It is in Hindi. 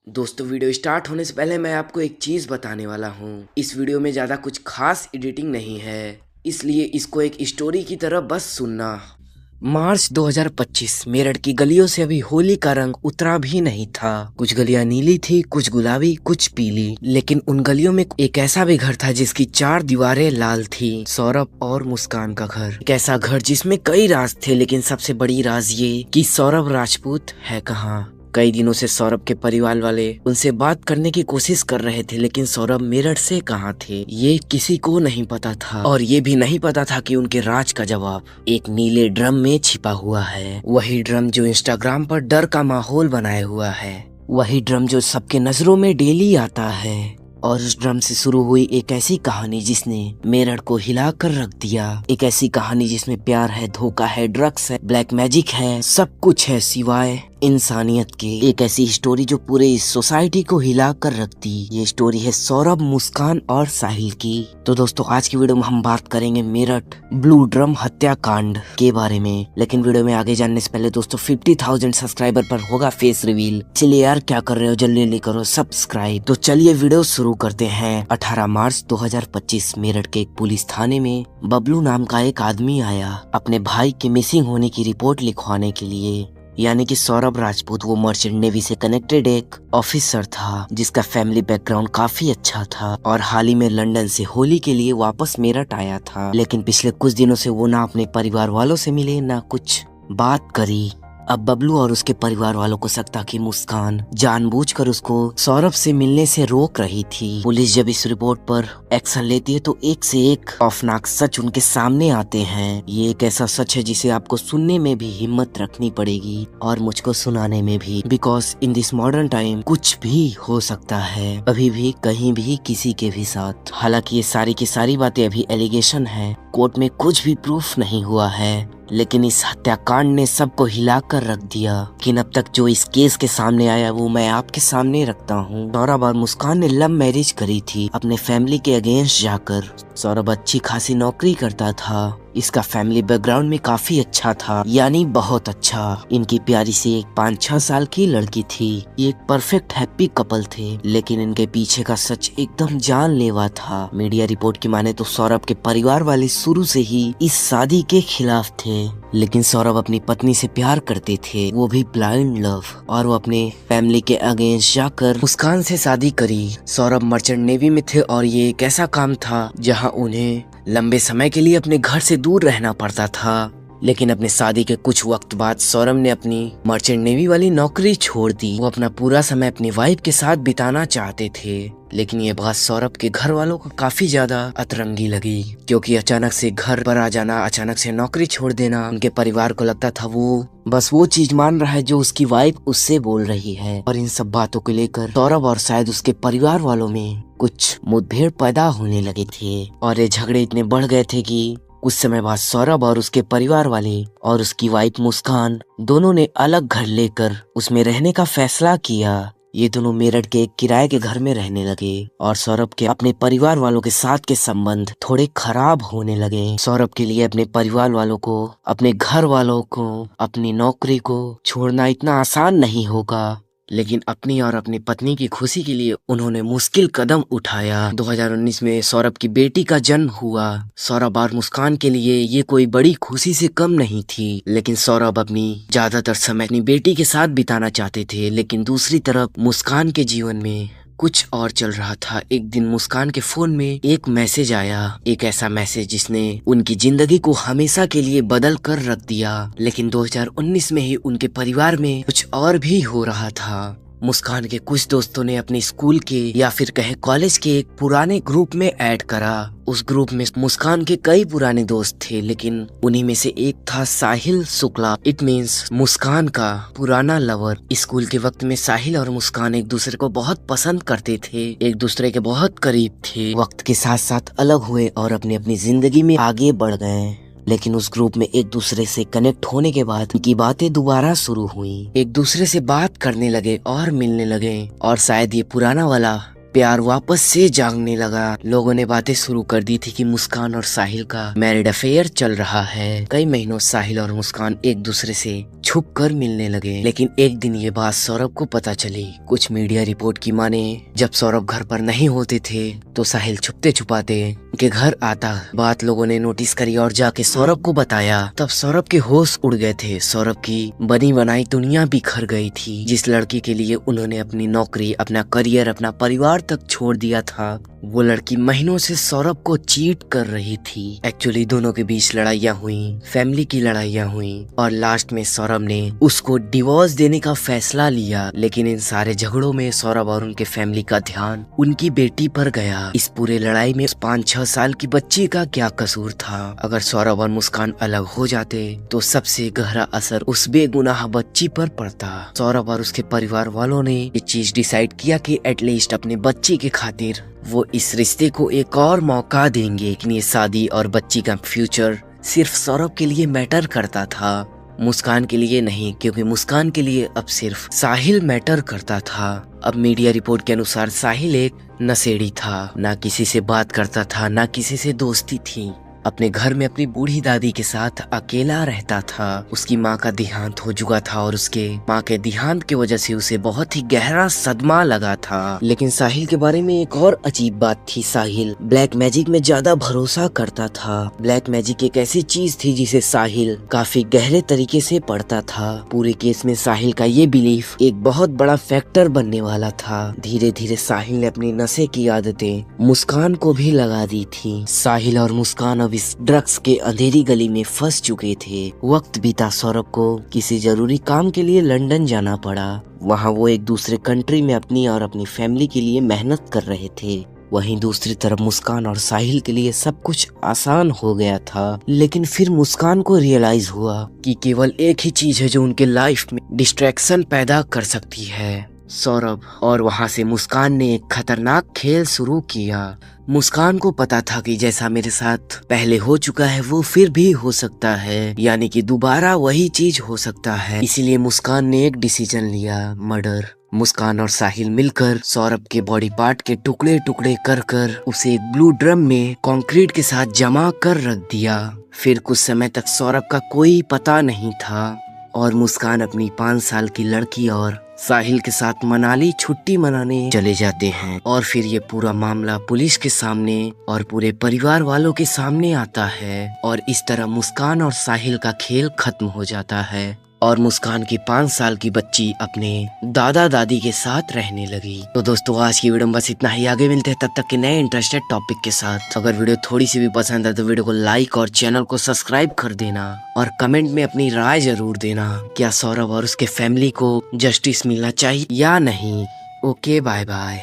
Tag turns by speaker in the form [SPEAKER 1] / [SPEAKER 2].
[SPEAKER 1] दोस्तों वीडियो स्टार्ट होने से पहले मैं आपको एक चीज़ बताने वाला हूँ। इस वीडियो में ज़्यादा कुछ खास एडिटिंग नहीं है, इसलिए इसको एक स्टोरी की तरह बस सुनना। मार्च 2025 मेरठ की गलियों से अभी होली का रंग उतरा भी नहीं था। कुछ गलियां नीली थी, कुछ गुलाबी, कुछ पीली, लेकिन उन गलियों में एक ऐसा भी घर था जिसकी 4 दीवारें लाल थी। सौरभ और मुस्कान का घर। एक ऐसा घर जिसमें कई राज थे, लेकिन सबसे बड़ी राज ये कि सौरभ राजपूत है कहाँ। कई दिनों से सौरभ के परिवार वाले उनसे बात करने की कोशिश कर रहे थे, लेकिन सौरभ मेरठ से कहाँ थे ये किसी को नहीं पता था। और ये भी नहीं पता था कि उनके राज का जवाब एक नीले ड्रम में छिपा हुआ है। वही ड्रम जो इंस्टाग्राम पर डर का माहौल बनाए हुआ है, वही ड्रम जो सबके नजरों में डेली आता है। और उस ड्रम से शुरू हुई एक ऐसी कहानी जिसने मेरठ को हिला कर रख दिया। एक ऐसी कहानी जिसमें प्यार है, धोखा है, ड्रग्स है, ब्लैक मैजिक है, सब कुछ है सिवाय इंसानियत के। एक ऐसी स्टोरी जो पूरे इस सोसाइटी को हिला कर रख दी। ये स्टोरी है सौरभ, मुस्कान और साहिल की। तो दोस्तों आज की वीडियो में हम बात करेंगे मेरठ ब्लू ड्रम हत्याकांड के बारे में। लेकिन वीडियो में आगे जानने से पहले दोस्तों 50,000 सब्सक्राइबर पर होगा फेस रिवील। चलिए यार क्या कर रहे हो, जल्दी जल्दी करो सब्सक्राइब। तो चलिए वीडियो शुरू करते हैं। 18 मार्च 2025 मेरठ के एक पुलिस थाने में बबलू नाम का एक आदमी आया अपने भाई के मिसिंग होने की रिपोर्ट लिखवाने के लिए। यानी कि सौरभ राजपूत वो मर्चेंट नेवी से कनेक्टेड एक ऑफिसर था जिसका फैमिली बैकग्राउंड काफी अच्छा था और हाल ही में लंदन से होली के लिए वापस मेरठ आया था। लेकिन पिछले कुछ दिनों से वो ना अपने परिवार वालों से मिले ना कुछ बात करी। अब बबलू और उसके परिवार वालों को शक था कि मुस्कान जानबूझकर उसको सौरभ से मिलने से रोक रही थी। पुलिस जब इस रिपोर्ट पर एक्शन लेती है तो एक से एक खौफनाक सच उनके सामने आते हैं। ये एक ऐसा सच है जिसे आपको सुनने में भी हिम्मत रखनी पड़ेगी और मुझको सुनाने में भी, because in this modern time कुछ भी हो सकता है, अभी भी कहीं भी किसी के भी साथ। हालांकि ये सारी की सारी बातें अभी एलिगेशन है, कोर्ट में कुछ भी प्रूफ नहीं हुआ है, लेकिन इस हत्याकांड ने सबको हिला कर रख दिया। लेकिन अब तक जो इस केस के सामने आया वो मैं आपके सामने रखता हूँ। सौरभ और मुस्कान ने लव मैरिज करी थी अपने फैमिली के अगेंस्ट जाकर। सौरभ अच्छी खासी नौकरी करता था, इसका फैमिली बैकग्राउंड में काफी अच्छा था, यानी बहुत अच्छा। इनकी प्यारी से एक 5-6 साल की लड़की थी। ये एक परफेक्ट हैप्पी कपल थे, लेकिन इनके पीछे का सच एकदम जानलेवा था। मीडिया रिपोर्ट की माने तो सौरभ के परिवार वाले शुरू से ही इस शादी के खिलाफ थे, लेकिन सौरभ अपनी पत्नी से प्यार करते थे, वो भी ब्लाइंड लव, और वो अपने फैमिली के अगेंस्ट जाकर मुस्कान से शादी करी। सौरभ मर्चेंट नेवी में थे और ये एक ऐसा काम था जहां उन्हें लंबे समय के लिए अपने घर से दूर रहना पड़ता था। लेकिन अपने शादी के कुछ वक्त बाद सौरभ ने अपनी मर्चेंट नेवी वाली नौकरी छोड़ दी। वो अपना पूरा समय अपनी वाइफ के साथ बिताना चाहते थे, लेकिन ये बात सौरभ के घर वालों को काफी ज्यादा अतरंगी लगी, क्योंकि अचानक से घर पर आ जाना, अचानक से नौकरी छोड़ देना, उनके परिवार को लगता था वो बस वो चीज मान रहा है जो उसकी वाइफ उससे बोल रही है। और इन सब बातों को लेकर सौरभ और शायद उसके परिवार वालों में कुछ मुठभेड़ पैदा होने लगे थे, और ये झगड़े इतने बढ़ गए थे कि कुछ समय बाद सौरभ और उसके परिवार वाले और उसकी वाइफ मुस्कान दोनों ने अलग घर लेकर उसमें रहने का फैसला किया। ये दोनों मेरठ के एक किराए के घर में रहने लगे और सौरभ के अपने परिवार वालों के साथ के संबंध थोड़े खराब होने लगे। सौरभ के लिए अपने परिवार वालों को, अपने घर वालों को, अपनी नौकरी को छोड़ना इतना आसान नहीं होगा, लेकिन अपनी और अपनी पत्नी की खुशी के लिए उन्होंने मुश्किल कदम उठाया। 2019 में सौरभ की बेटी का जन्म हुआ। सौरभ और मुस्कान के लिए ये कोई बड़ी खुशी से कम नहीं थी, लेकिन सौरभ अपनी ज्यादातर समय अपनी बेटी के साथ बिताना चाहते थे। लेकिन दूसरी तरफ मुस्कान के जीवन में कुछ और चल रहा था। एक दिन मुस्कान के फोन में एक मैसेज आया, एक ऐसा मैसेज जिसने उनकी जिंदगी को हमेशा के लिए बदल कर रख दिया। लेकिन 2019 में ही उनके परिवार में कुछ और भी हो रहा था। मुस्कान के कुछ दोस्तों ने अपने स्कूल के या फिर कहे कॉलेज के एक पुराने ग्रुप में ऐड करा। उस ग्रुप में मुस्कान के कई पुराने दोस्त थे, लेकिन उन्हीं में से एक था साहिल शुक्ला। इट मीन्स मुस्कान का पुराना लवर। स्कूल के वक्त में साहिल और मुस्कान एक दूसरे को बहुत पसंद करते थे, एक दूसरे के बहुत करीब थे। वक्त के साथ साथ अलग हुए और अपनी अपनी जिंदगी में आगे बढ़ गए। लेकिन उस ग्रुप में एक दूसरे से कनेक्ट होने के बाद उनकी बातें दोबारा शुरू हुई। एक दूसरे से बात करने लगे और मिलने लगे, और शायद ये पुराना वाला प्यार वापस से जागने लगा। लोगों ने बातें शुरू कर दी थी कि मुस्कान और साहिल का मैरिड अफेयर चल रहा है। कई महीनों साहिल और मुस्कान एक दूसरे से छुप कर मिलने लगे। लेकिन एक दिन ये बात सौरभ को पता चली। कुछ मीडिया रिपोर्ट की माने जब सौरभ घर पर नहीं होते थे तो साहिल छुपते छुपाते के घर आता। बात लोगों ने नोटिस करी और जाके सौरभ को बताया। तब सौरभ के होश उड़ गए थे। सौरभ की बनी बनाई दुनिया बिखर गई थी। जिस लड़की के लिए उन्होंने अपनी नौकरी, अपना करियर, अपना परिवार तक छोड़ दिया था, वो लड़की महीनों से सौरभ को चीट कर रही थी। एक्चुअली दोनों के बीच लड़ाइयाँ हुई, फैमिली की लड़ाइयाँ हुई और लास्ट में सौरभ ने उसको डिवोर्स देने का फैसला लिया। लेकिन इन सारे झगड़ों में सौरभ और उनके फैमिली का ध्यान उनकी बेटी पर गया। इस पूरे लड़ाई में 5-6 साल की बच्ची का क्या कसूर था? अगर सौरभ और मुस्कान अलग हो जाते तो सबसे गहरा असर उस बेगुनाह बच्ची पर पड़ता। सौरभ और उसके परिवार वालों ने ये चीज डिसाइड किया कि एटलीस्ट अपने बच्ची के खातिर वो इस रिश्ते को एक और मौका देंगे। लेकिन ये शादी और बच्ची का फ्यूचर सिर्फ सौरभ के लिए मैटर करता था, मुस्कान के लिए नहीं, क्योंकि मुस्कान के लिए अब सिर्फ साहिल मैटर करता था। अब मीडिया रिपोर्ट के अनुसार साहिल एक नशेड़ी था, ना किसी से बात करता था, ना किसी से दोस्ती थी। अपने घर में अपनी बूढ़ी दादी के साथ अकेला रहता था। उसकी माँ का देहांत हो चुका था और उसके माँ के देहांत की वजह से उसे बहुत ही गहरा सदमा लगा था। लेकिन साहिल के बारे में एक और अजीब बात थी। साहिल ब्लैक मैजिक में ज्यादा भरोसा करता था। ब्लैक मैजिक एक ऐसी चीज थी जिसे साहिल काफी गहरे तरीके से पढ़ता था। पूरे केस में साहिल का ये बिलीफ एक बहुत बड़ा फैक्टर बनने वाला था। धीरे धीरे साहिल ने अपनी नशे की आदतें मुस्कान को भी लगा दी थी। साहिल और मुस्कान अब इस ड्रग्स के अंधेरी गली में फंस चुके थे। वक्त बीता, सौरभ को किसी जरूरी काम के लिए लंदन जाना पड़ा। वहाँ वो एक दूसरे कंट्री में अपनी और अपनी फैमिली के लिए मेहनत कर रहे थे। वहीं दूसरी तरफ मुस्कान और साहिल के लिए सब कुछ आसान हो गया था। लेकिन फिर मुस्कान को रियलाइज हुआ कि केवल एक ही चीज है जो उनके लाइफ में डिस्ट्रैक्शन पैदा कर सकती है, सौरभ। और वहाँ से मुस्कान ने एक खतरनाक खेल शुरू किया। मुस्कान को पता था कि जैसा मेरे साथ पहले हो चुका है वो फिर भी हो सकता है, यानी कि दोबारा वही चीज हो सकता है। इसीलिए मुस्कान ने एक डिसीजन लिया, मर्डर। मुस्कान और साहिल मिलकर सौरभ के बॉडी पार्ट के टुकड़े टुकड़े कर कर उसे एक ब्लू ड्रम में कंक्रीट के साथ जमा कर रख दिया। फिर कुछ समय तक सौरभ का कोई पता नहीं था और मुस्कान अपनी 5 साल की लड़की और साहिल के साथ मनाली छुट्टी मनाने चले जाते हैं। और फिर ये पूरा मामला पुलिस के सामने और पूरे परिवार वालों के सामने आता है और इस तरह मुस्कान और साहिल का खेल खत्म हो जाता है और मुस्कान की 5 साल की बच्ची अपने दादा दादी के साथ रहने लगी। तो दोस्तों आज की वीडियो में बस इतना ही। आगे मिलते हैं तब तक के नए इंटरेस्टेड टॉपिक के साथ। अगर वीडियो थोड़ी सी भी पसंद है तो वीडियो को लाइक और चैनल को सब्सक्राइब कर देना और कमेंट में अपनी राय जरूर देना। क्या सौरभ और उसके फैमिली को जस्टिस मिलना चाहिए या नहीं? Okay, bye bye.